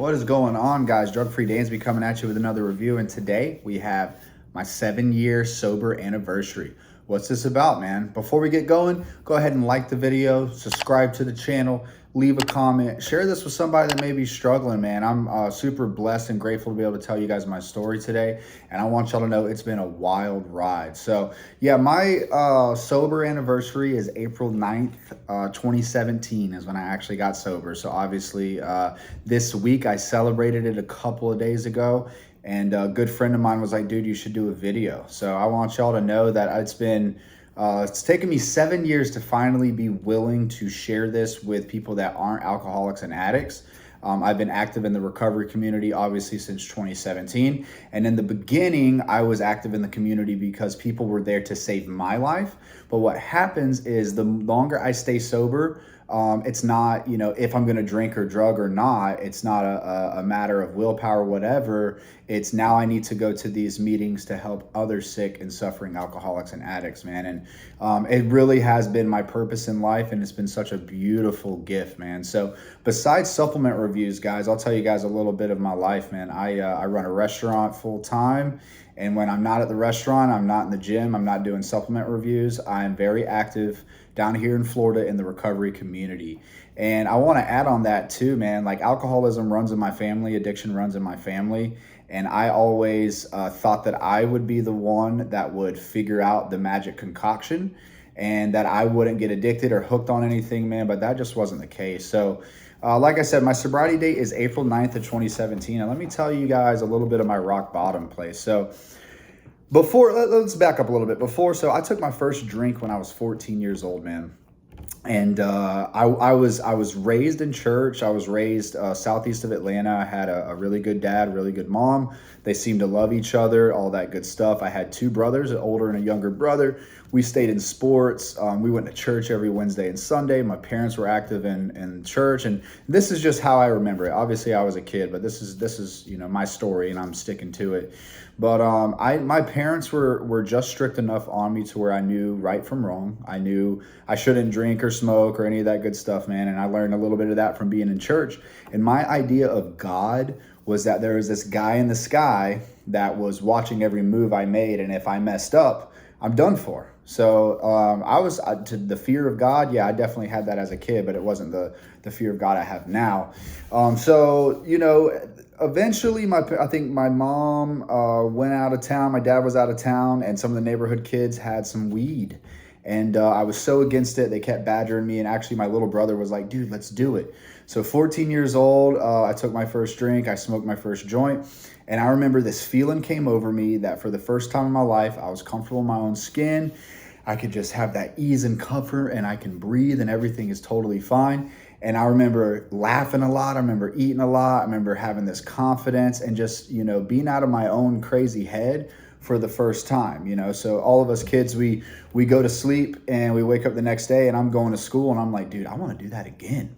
What is going on, guys? Drugfree Dansby coming at you with another review, and today we have my 7-year sober anniversary. What's this about, man? Before we get going, go ahead and like the video, subscribe to the channel, leave a comment, share this with somebody that may be struggling, man. I'm super blessed and grateful to be able to tell you guys my story today, and I want y'all to know it's been a wild ride. So yeah, my sober anniversary is April 9th, 2017 is when I actually got sober. So obviously this week I celebrated it a couple of days ago, and a good friend of mine was like, dude, you should do a video. So I want y'all to know that it's taken me 7 years to finally be willing to share this with people that aren't alcoholics and addicts. I've been active in the recovery community, obviously, since 2017. And in the beginning, I was active in the community because people were there to save my life. But what happens is the longer I stay sober, it's not, if I'm going to drink or drug or not, it's not a matter of willpower or whatever. It's now I need to go to these meetings to help other sick and suffering alcoholics and addicts, man. And it really has been my purpose in life, and it's been such a beautiful gift, man. So besides supplement reviews, guys, I'll tell you guys a little bit of my life, man. I run a restaurant full time. And when I'm not at the restaurant, I'm not in the gym, I'm not doing supplement reviews, I'm very active down here in Florida in the recovery community. And I want to add on that too, man. Like, alcoholism runs in my family, addiction runs in my family. And I always thought that I would be the one that would figure out the magic concoction and that I wouldn't get addicted or hooked on anything, man. But that just wasn't the case. So like I said, my sobriety date is April 9th of 2017. And let me tell you guys a little bit of my rock bottom place. So let's back up a little bit. So I took my first drink when I was 14 years old, man. And I was raised in church. I was raised southeast of Atlanta. I had a really good dad, really good mom. They seemed to love each other, all that good stuff. I had two brothers, an older and a younger brother. We stayed in sports. We went to church every Wednesday and Sunday. My parents were active in church, and this is just how I remember it. Obviously, I was a kid, but this is my story, and I'm sticking to it. But my parents were just strict enough on me to where I knew right from wrong. I knew I shouldn't drink or smoke or any of that good stuff, man. And I learned a little bit of that from being in church. And my idea of God was that there was this guy in the sky that was watching every move I made, and if I messed up, I'm done for. So to the fear of God, yeah, I definitely had that as a kid, but it wasn't the fear of God I have now. Eventually, I think my mom went out of town. My dad was out of town, and some of the neighborhood kids had some weed. And I was so against it. They kept badgering me. And actually, my little brother was like, dude, let's do it. So 14 years old, I took my first drink. I smoked my first joint. And I remember this feeling came over me that for the first time in my life, I was comfortable in my own skin. I could just have that ease and comfort, and I can breathe, and everything is totally fine. And I remember laughing a lot. I remember eating a lot. I remember having this confidence and just, being out of my own crazy head for the first time, So all of us kids, we go to sleep and we wake up the next day, and I'm going to school, and I'm like, dude, I want to do that again.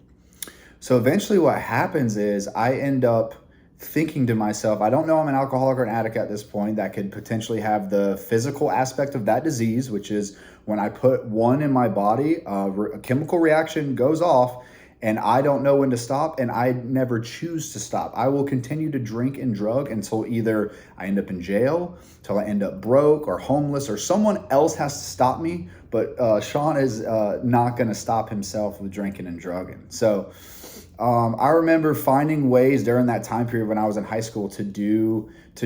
So eventually what happens is I end up thinking to myself, I don't know I'm an alcoholic or an addict at this point that could potentially have the physical aspect of that disease, which is when I put one in my body, a chemical reaction goes off, and I don't know when to stop, and I never choose to stop. I will continue to drink and drug until either I end up in jail, till I end up broke or homeless, or someone else has to stop me. But Sean is not going to stop himself with drinking and drugging. So I remember finding ways during that time period when I was in high school to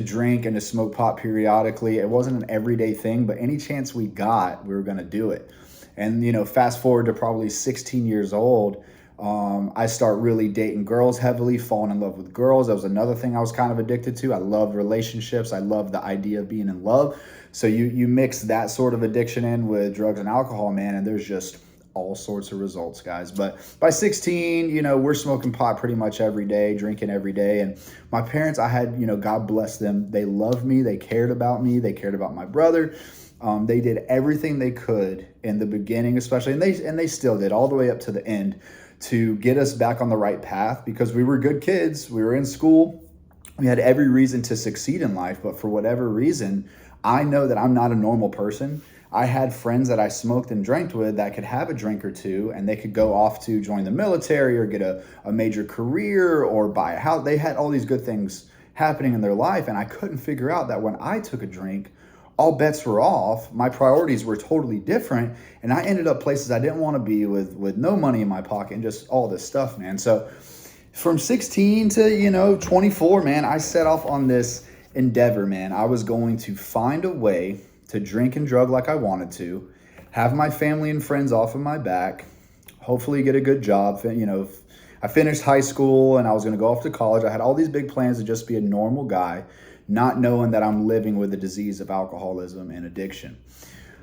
drink and to smoke pot periodically. It wasn't an everyday thing, but any chance we got, we were going to do it. And, fast forward to probably 16 years old, I start really dating girls heavily, falling in love with girls. That was another thing I was kind of addicted to. I loved relationships. I loved the idea of being in love. So you mix that sort of addiction in with drugs and alcohol, man, and there's just all sorts of results, guys. But by 16, we're smoking pot pretty much every day, drinking every day. And my parents, I had, God bless them. They loved me. They cared about me. They cared about my brother. They did everything they could in the beginning, especially, and they still did all the way up to the end to get us back on the right path, because we were good kids. We were in school. We had every reason to succeed in life, but for whatever reason, I know that I'm not a normal person. I had friends that I smoked and drank with that could have a drink or two and they could go off to join the military or get a major career or buy a house. They had all these good things happening in their life. And I couldn't figure out that when I took a drink, all bets were off. My priorities were totally different. And I ended up places I didn't want to be with no money in my pocket and just all this stuff, man. So from 16 to, 24, man, I set off on this endeavor, man. I was going to find a way to drink and drug like I wanted to, have my family and friends off of my back, hopefully get a good job. I finished high school and I was going to go off to college. I had all these big plans to just be a normal guy, not knowing that I'm living with the disease of alcoholism and addiction.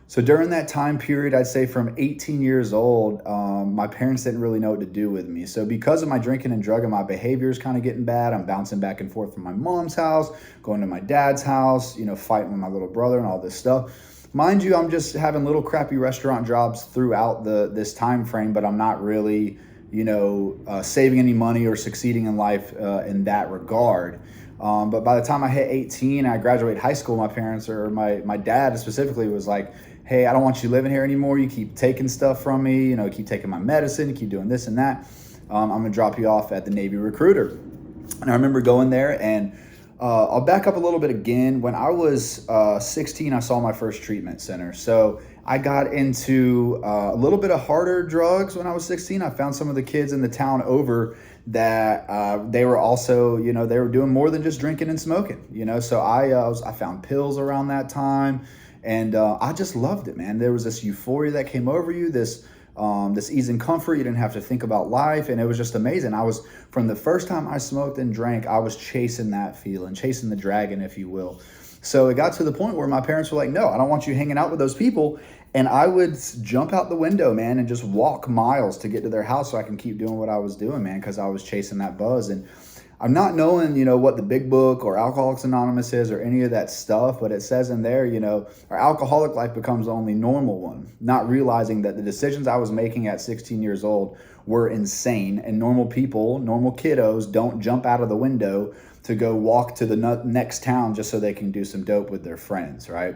So during that time period, I'd say from 18 years old, my parents didn't really know what to do with me. So because of my drinking and drugging, my behavior is kind of getting bad. I'm bouncing back and forth from my mom's house, going to my dad's house, fighting with my little brother and all this stuff. Mind you, I'm just having little crappy restaurant jobs throughout this time frame, but I'm not really, saving any money or succeeding in life in that regard. But by the time I hit 18, I graduated high school, my parents, or my dad specifically, was like, hey, I don't want you living here anymore. You keep taking stuff from me, keep taking my medicine, you keep doing this and that. I'm going to drop you off at the Navy recruiter. And I remember going there, and I'll back up a little bit again. When I was 16, I saw my first treatment center. So I got into a little bit of harder drugs when I was 16. I found some of the kids in the town over that they were also, they were doing more than just drinking and smoking, So I found pills around that time. And I just loved it, man. There was this euphoria that came over you, this ease and comfort. You didn't have to think about life, and it was just amazing. From the first time I smoked and drank, I was chasing that feeling, chasing the dragon, if you will. So it got to the point where my parents were like, no, I don't want you hanging out with those people. And I would jump out the window, man, and just walk miles to get to their house so I can keep doing what I was doing, man, because I was chasing that buzz. And I'm not knowing, what the big book or Alcoholics Anonymous is or any of that stuff, but it says in there, our alcoholic life becomes the only normal one, not realizing that the decisions I was making at 16 years old were insane, and normal people, normal kiddos, don't jump out of the window to go walk to the next town just so they can do some dope with their friends, right?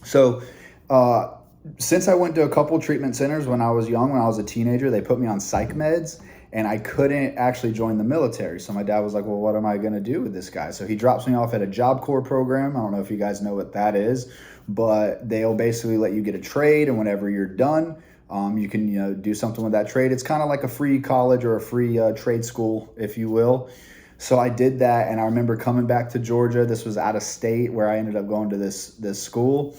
So since I went to a couple treatment centers when I was young, when I was a teenager, they put me on psych meds, and I couldn't actually join the military. So my dad was like, well, what am I going to do with this guy? So he drops me off at a Job Corps program. I don't know if you guys know what that is, but they'll basically let you get a trade, and whenever you're done, you can do something with that trade. It's kind of like a free college or a free trade school, if you will. So I did that, and I remember coming back to Georgia. This was out of state where I ended up going to this school.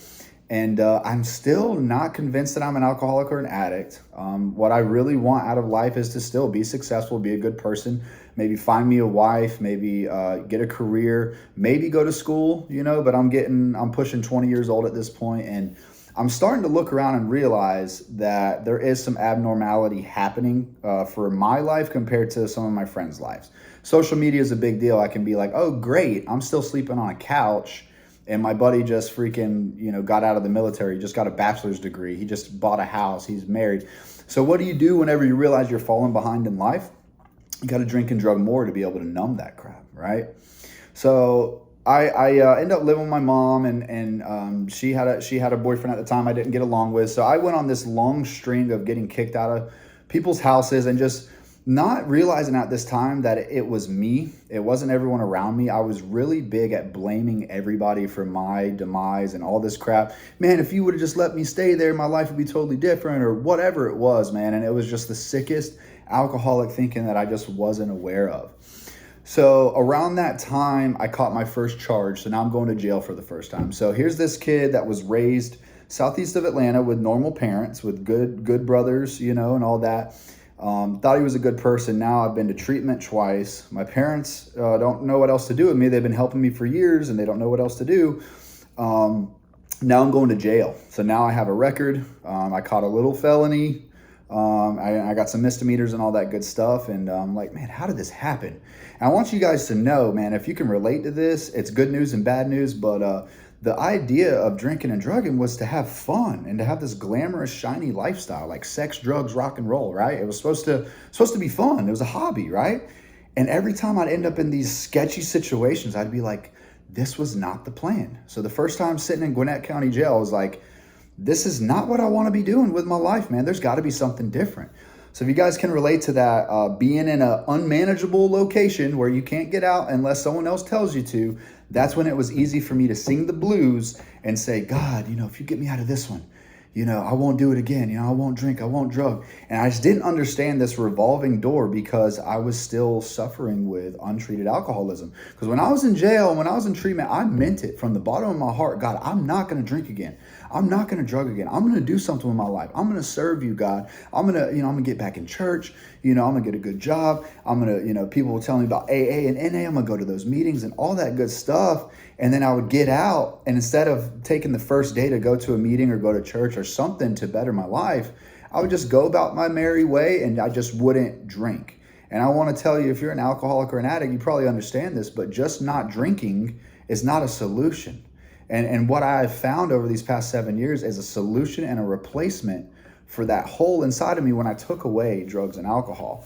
And I'm still not convinced that I'm an alcoholic or an addict. What I really want out of life is to still be successful, be a good person, maybe find me a wife, maybe get a career, maybe go to school, but I'm pushing 20 years old at this point, and I'm starting to look around and realize that there is some abnormality happening for my life compared to some of my friends' lives. Social media is a big deal. I can be like, oh, great, I'm still sleeping on a couch. And my buddy just freaking, got out of the military, just got a bachelor's degree. He just bought a house. He's married. So what do you do whenever you realize you're falling behind in life? You got to drink and drug more to be able to numb that crap, right? So I ended up living with my mom, and she had a boyfriend at the time I didn't get along with. So I went on this long string of getting kicked out of people's houses and just not realizing at this time that it was me. It wasn't everyone around me. I was really big at blaming everybody for my demise and all this crap. Man, if you would have just let me stay there, my life would be totally different, or whatever it was, man. And it was just the sickest alcoholic thinking that I just wasn't aware of. So around that time, I caught my first charge. So now I'm going to jail for the first time. So here's this kid that was raised southeast of Atlanta with normal parents, with good brothers, and all that. Thought he was a good person. Now I've been to treatment twice. My parents don't know what else to do with me. They've been helping me for years, and they don't know what else to do. Now I'm going to jail. So now I have a record. I caught a little felony. I got some misdemeanors and all that good stuff. And I'm like, man, how did this happen? And I want you guys to know, man, if you can relate to this, it's good news and bad news. But the idea of drinking and drugging was to have fun and to have this glamorous, shiny lifestyle, like sex, drugs, rock and roll, right? It was supposed to be fun. It was a hobby, right? And every time I'd end up in these sketchy situations, I'd be like, this was not the plan. So the first time sitting in Gwinnett County Jail, I was like, this is not what I want to be doing with my life, man. There's got to be something different. So if you guys can relate to that, being in an unmanageable location where you can't get out unless someone else tells you to, that's when it was easy for me to sing the blues and say, God, if you get me out of this one, I won't do it again. I won't drink, I won't drug. And I just didn't understand this revolving door because I was still suffering with untreated alcoholism. Because when I was in jail, when I was in treatment, I meant it from the bottom of my heart. God, I'm not going to drink again. I'm not going to drug again. I'm going to do something with my life. I'm going to serve you, God. I'm going to, I'm going to get back in church. I'm going to get a good job. I'm going to, people will tell me about AA and NA. I'm going to go to those meetings and all that good stuff. And then I would get out, and instead of taking the first day to go to a meeting or go to church or something to better my life, I would just go about my merry way and I just wouldn't drink. And I want to tell you, if you're an alcoholic or an addict, you probably understand this, but just not drinking is not a solution. And what I have found over these past 7 years is a solution and a replacement for that hole inside of me when I took away drugs and alcohol.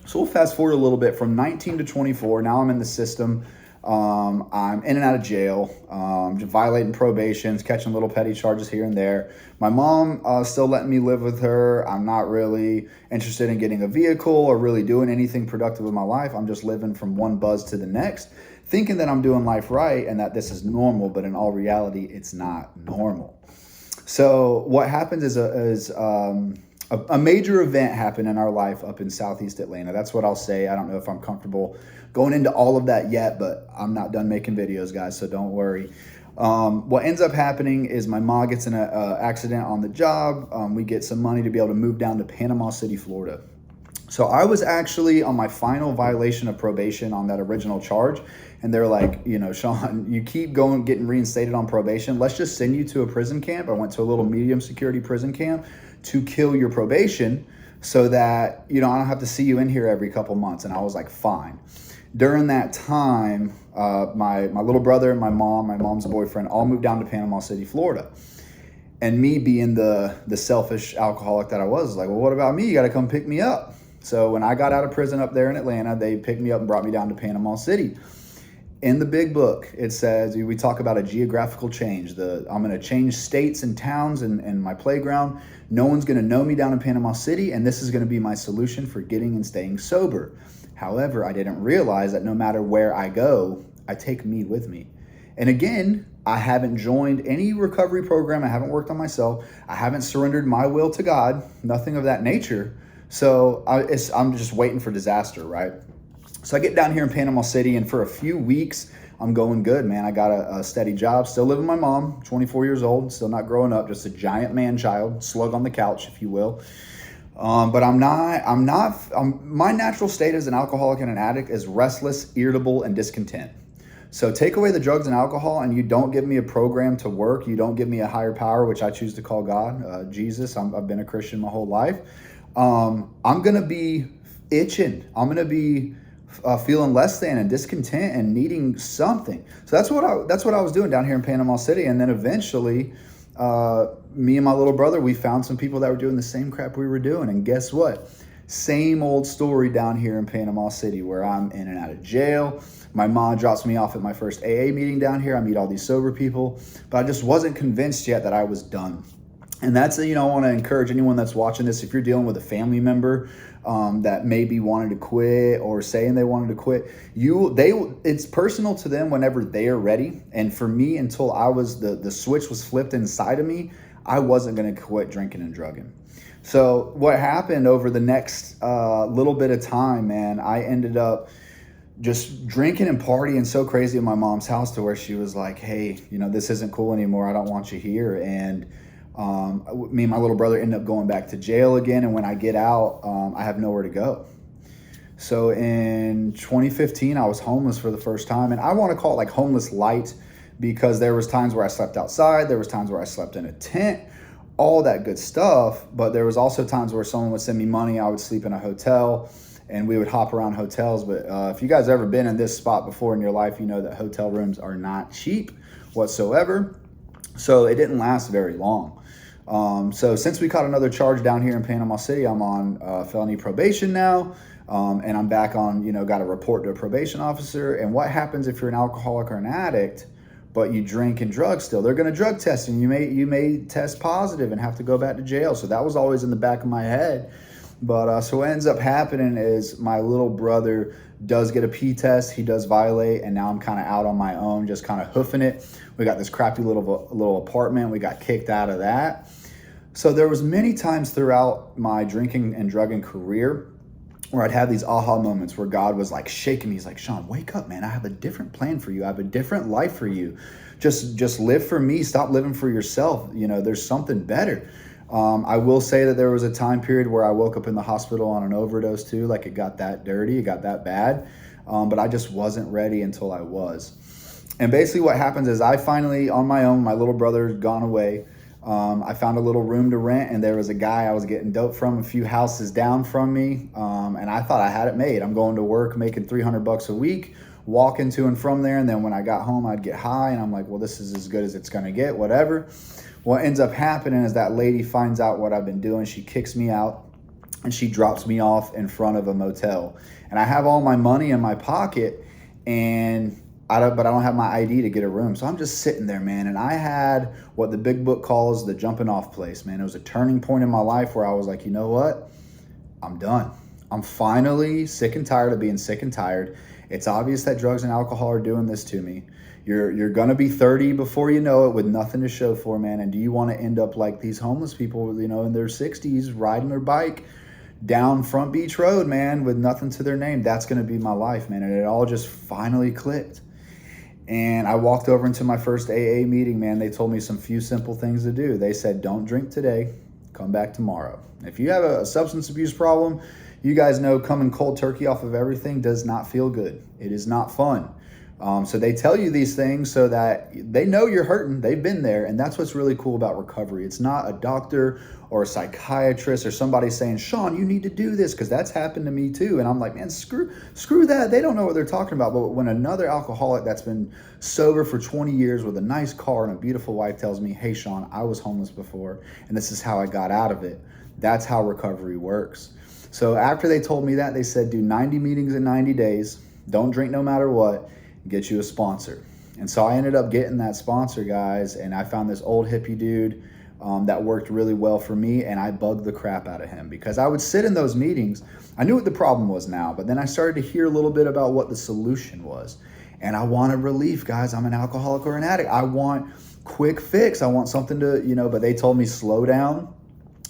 So we'll fast forward a little bit from 19 to 24. Now I'm in the system. I'm in and out of jail, violating probations, catching little petty charges here and there. My mom still letting me live with her. I'm not really interested in getting a vehicle or really doing anything productive with my life. I'm just living from one buzz to the next, thinking that I'm doing life right and that this is normal, but in all reality, it's not normal. So what happens is a major event happened in our life up in Southeast Atlanta. That's what I'll say. I don't know if I'm comfortable going into all of that yet, but I'm not done making videos, guys, so don't worry. What ends up happening is my mom gets in an accident on the job. We get some money to be able to move down to Panama City, Florida. So I was actually on my final violation of probation on that original charge. And they're like, Sean, you keep getting reinstated on probation. Let's just send you to a prison camp. I went to a little medium security prison camp to kill your probation so that, I don't have to see you in here every couple months. And I was like, fine. During that time, my little brother and my mom's boyfriend all moved down to Panama City, Florida. And me being the selfish alcoholic that I was like, well, what about me? You got to come pick me up. So when I got out of prison up there in Atlanta, they picked me up and brought me down to Panama City. In the big book, it says, we talk about a geographical change. I'm going to change states and towns and my playground. No one's going to know me down in Panama City, and this is going to be my solution for getting and staying sober. However, I didn't realize that no matter where I go, I take me with me. And again, I haven't joined any recovery program. I haven't worked on myself. I haven't surrendered my will to God, nothing of that nature. So I'm just waiting for disaster, right? So I get down here in Panama City, and for a few weeks, I'm going good, man. I got a steady job, still living with my mom, 24 years old, still not growing up, just a giant man-child, slug on the couch, if you will. But my natural state as an alcoholic and an addict is restless, irritable, and discontent. So take away the drugs and alcohol, and you don't give me a program to work. You don't give me a higher power, which I choose to call God, Jesus. I've been a Christian my whole life. I'm going to be itching. I'm going to be feeling less than and discontent and needing something. So that's what I was doing down here in Panama City. And then eventually, me and my little brother, we found some people that were doing the same crap we were doing. And guess what? Same old story down here in Panama City, where I'm in and out of jail. My mom drops me off at my first AA meeting down here. I meet all these sober people, but I just wasn't convinced yet that I was done. And that's, I want to encourage anyone that's watching this, if you're dealing with a family member that maybe wanted to quit or saying they wanted to quit, it's personal to them whenever they are ready. And for me, until the switch was flipped inside of me, I wasn't going to quit drinking and drugging. So what happened over the next little bit of time, man, I ended up just drinking and partying so crazy at my mom's house to where she was like, hey, this isn't cool anymore. I don't want you here. And me and my little brother ended up going back to jail again. And when I get out, I have nowhere to go. So in 2015, I was homeless for the first time. And I want to call it like homeless light, because there was times where I slept outside. There was times where I slept in a tent, all that good stuff. But there was also times where someone would send me money. I would sleep in a hotel and we would hop around hotels. But if you guys have ever been in this spot before in your life, you know that hotel rooms are not cheap whatsoever. So it didn't last very long. So since we caught another charge down here in Panama City, I'm on felony probation now. And I'm back on, got to report to a probation officer. And what happens if you're an alcoholic or an addict? but you drink and drug still. They're going to drug test and you may test positive and have to go back to jail. So that was always in the back of my head. But so what ends up happening is my little brother does get a P test. He does violate, and now I'm kind of out on my own, just kind of hoofing it. We got this crappy little apartment. We got kicked out of that. So there was many times throughout my drinking and drugging career where I'd have these aha moments where God was like shaking me. He's like, Sean, wake up, man. I have a different plan for you. I have a different life for you. Just live for me. Stop living for yourself. You know, there's something better. I will say that there was a time period where I woke up in the hospital on an overdose too. Like it got that dirty, it got that bad. But I just wasn't ready until I was. And basically what happens is I finally, on my own, my little brother's gone away. I found a little room to rent, and there was a guy I was getting dope from a few houses down from me. And I thought I had it made. I'm going to work making $300 a week, walking to and from there. And then when I got home, I'd get high, and I'm like, well, this is as good as it's going to get, whatever. What ends up happening is that lady finds out what I've been doing. She kicks me out and she drops me off in front of a motel. And I have all my money in my pocket, and but I don't have my ID to get a room. So I'm just sitting there, man. And I had what the big book calls the jumping off place, man. It was a turning point in my life where I was like, you know what? I'm done. I'm finally sick and tired of being sick and tired. It's obvious that drugs and alcohol are doing this to me. You're going to be 30 before you know it with nothing to show for, man. And do you want to end up like these homeless people, you know, in their 60s riding their bike down Front Beach Road, man, with nothing to their name? That's going to be my life, man. And it all just finally clicked. And I walked over into my first AA meeting, man. They told me some few simple things to do. They said, don't drink today, come back tomorrow. If you have a substance abuse problem, you guys know coming cold turkey off of everything does not feel good. It is not fun. So they tell you these things so that they know you're hurting. They've been there. And that's what's really cool about recovery. It's not a doctor or a psychiatrist or somebody saying, Sean, you need to do this, because that's happened to me too. And I'm like, man, screw that. They don't know what they're talking about. But when another alcoholic that's been sober for 20 years with a nice car and a beautiful wife tells me, hey, Sean, I was homeless before, and this is how I got out of it. That's how recovery works. So after they told me that, they said, do 90 meetings in 90 days. Don't drink no matter what. Get you a sponsor. And so I ended up getting that sponsor, guys, and I found this old hippie dude that worked really well for me, and I bugged the crap out of him because I would sit in those meetings. I knew what the problem was now, but then I started to hear a little bit about what the solution was. And I wanted relief, guys. I'm an alcoholic or an addict. I want quick fix. I want something to, you know, but they told me, slow down.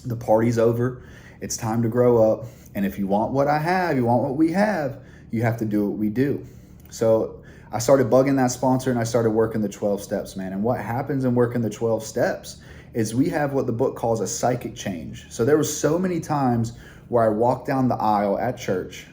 The party's over. It's time to grow up. And if you want what I have, you want what we have, you have to do what we do. So I started bugging that sponsor, and I started working the 12 steps, man. And what happens in working the 12 steps is we have what the book calls a psychic change. So there was so many times where I walked down the aisle at church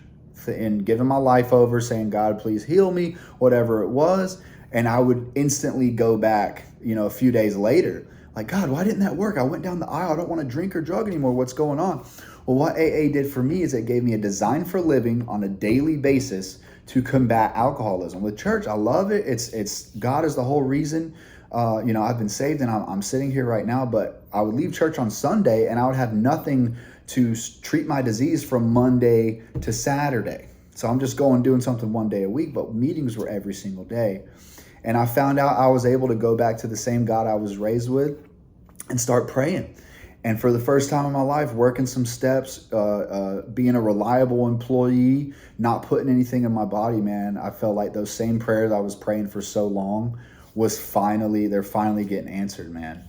and giving my life over, saying, God, please heal me, whatever it was. And I would instantly go back, you know, a few days later, like, God, why didn't that work? I went down the aisle. I don't want to drink or drug anymore. What's going on? Well, what AA did for me is it gave me a design for living on a daily basis to combat alcoholism. With church, I love it. It's God is the whole reason. You know, I've been saved, and I'm sitting here right now, but I would leave church on Sunday and I would have nothing to treat my disease from Monday to Saturday. So I'm just doing something one day a week, but meetings were every single day. And I found out I was able to go back to the same God I was raised with and start praying. And for the first time in my life, working some steps, being a reliable employee, not putting anything in my body, man, I felt like those same prayers I was praying for so long they're finally getting answered, man.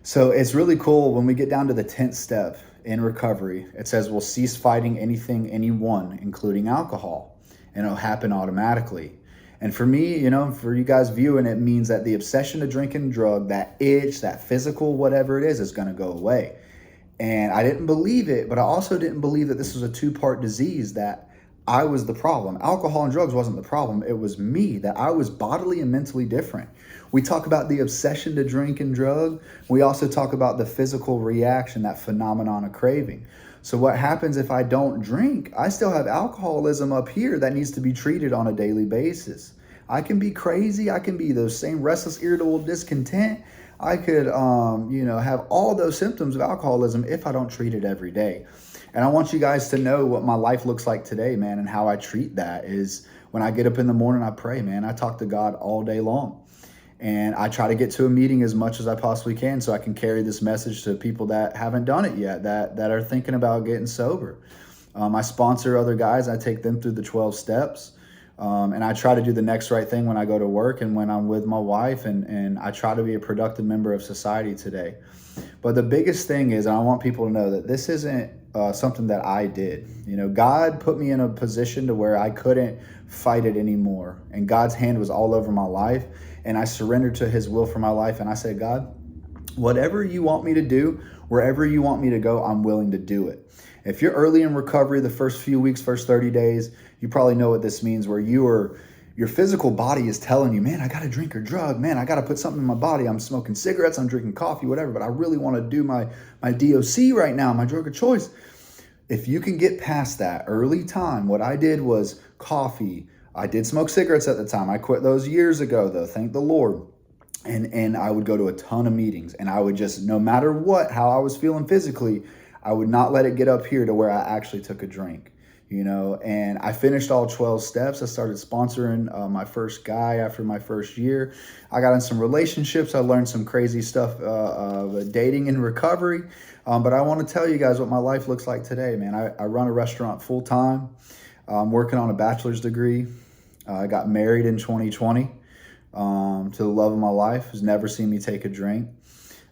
So it's really cool when we get down to the 10th step in recovery. It says we'll cease fighting anyone, including alcohol, and it'll happen automatically. And for me, you know, for you guys viewing, it means that the obsession to drink and drug, that itch, that physical, whatever it is going to go away. And I didn't believe it, but I also didn't believe that this was a two-part disease, that I was the problem. Alcohol and drugs wasn't the problem. It was me, that I was bodily and mentally different. We talk about the obsession to drink and drug. We also talk about the physical reaction, that phenomenon of craving. So what happens if I don't drink? I still have alcoholism up here that needs to be treated on a daily basis. I can be crazy. I can be those same restless, irritable, discontent. I could, you know, have all those symptoms of alcoholism if I don't treat it every day. And I want you guys to know what my life looks like today, man, and how I treat that is when I get up in the morning, I pray, man. I talk to God all day long. And I try to get to a meeting as much as I possibly can so I can carry this message to people that haven't done it yet, that are thinking about getting sober. I sponsor other guys. I take them through the 12 steps. And I try to do the next right thing when I go to work and when I'm with my wife. And I try to be a productive member of society today. But the biggest thing is, and I want people to know that this isn't something that I did. You know, God put me in a position to where I couldn't fight it anymore. And God's hand was all over my life. And I surrendered to his will for my life. And I said, God, whatever you want me to do, wherever you want me to go, I'm willing to do it. If you're early in recovery, the first few weeks, first 30 days, you probably know what this means, where your physical body is telling you, man, I got to drink or drug. Man, I got to put something in my body. I'm smoking cigarettes, I'm drinking coffee, whatever, but I really want to do my DOC right now, my drug of choice. If you can get past that early time, what I did was coffee. I did smoke cigarettes at the time. I quit those years ago, though, thank the Lord. And I would go to a ton of meetings, and I would just, no matter what, how I was feeling physically, I would not let it get up here to where I actually took a drink, you know. And I finished all 12 steps. I started sponsoring my first guy after my first year. I got in some relationships. I learned some crazy stuff, dating and recovery. But I want to tell you guys what my life looks like today, man. I run a restaurant full time. I'm working on a bachelor's degree. I got married in 2020 to the love of my life, who's never seen me take a drink.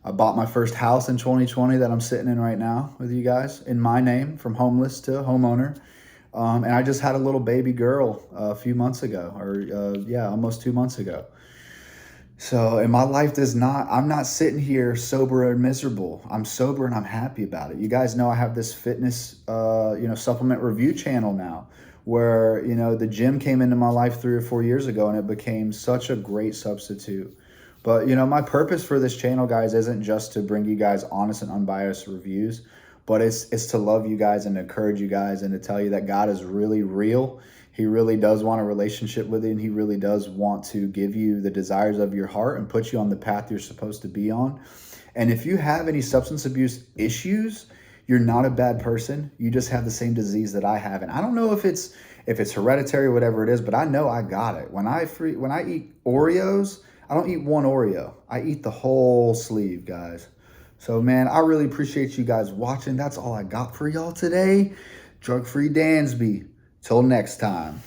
I bought my first house in 2020 that I'm sitting in right now with you guys in my name, from homeless to homeowner. And I just had a little baby girl a few months ago, almost 2 months ago. So, and my life I'm not sitting here sober and miserable. I'm sober and I'm happy about it. You guys know I have this fitness, supplement review channel now, where, the gym came into my life 3 or 4 years ago, and it became such a great substitute. But, my purpose for this channel, guys, isn't just to bring you guys honest and unbiased reviews, but it's to love you guys and to encourage you guys and to tell you that God is really real. He really does want a relationship with you, and he really does want to give you the desires of your heart and put you on the path you're supposed to be on. And if you have any substance abuse issues, you're not a bad person. You just have the same disease that I have. And I don't know if it's hereditary or whatever it is, but I know I got it. When I eat Oreos, I don't eat one Oreo. I eat the whole sleeve, guys. So, man, I really appreciate you guys watching. That's all I got for y'all today. Drug-Free Dansby. Till next time.